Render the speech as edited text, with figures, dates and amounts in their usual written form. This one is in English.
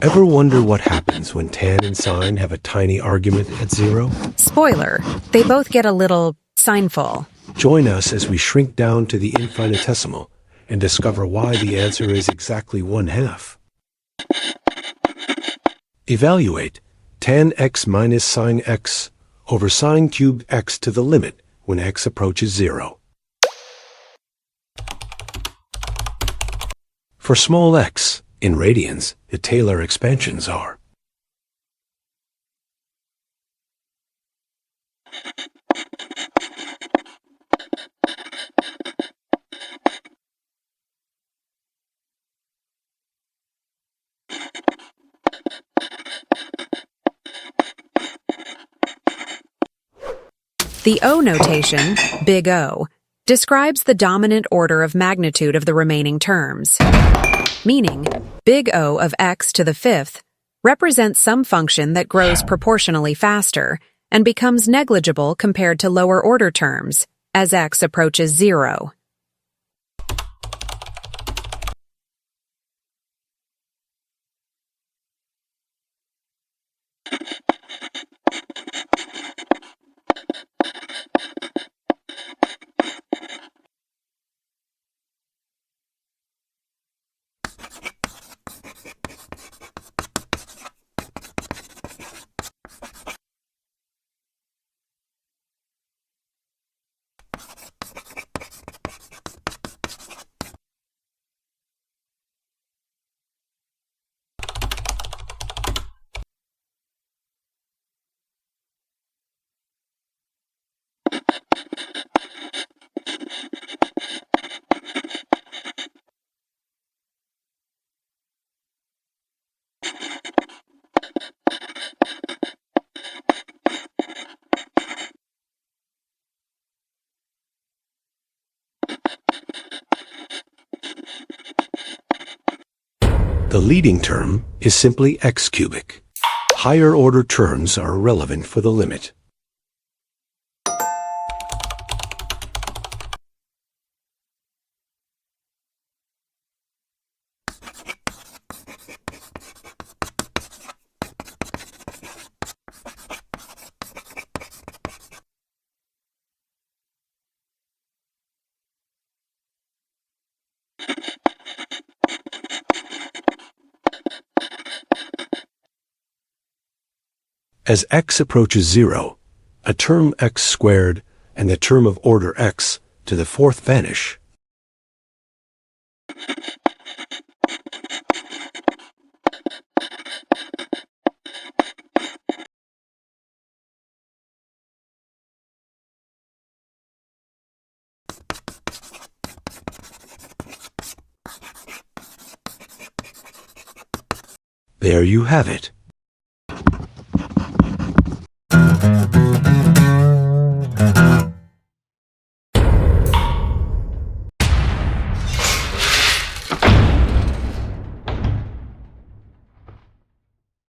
Ever wonder what happens when tan and sine have a tiny argument at 0? Spoiler, they both get a little sinful. Join us as we shrink down to the infinitesimal and discover why the answer is exactly 1/2. Evaluate tan x minus sine x over sine cubed x to the limit when x approaches 0. For small x, in radians, the Taylor expansions are The O notation, big O, describes the dominant order of magnitude of the remaining terms. Meaning, big O of x to the 5th represents some function that grows proportionally faster and becomes negligible compared to lower order terms as x approaches 0. the leading term is simply x cubic. Higher order terms are irrelevant for the limit. As x approaches 0, a term x squared and the term of order x to the 4th vanish. There you have it.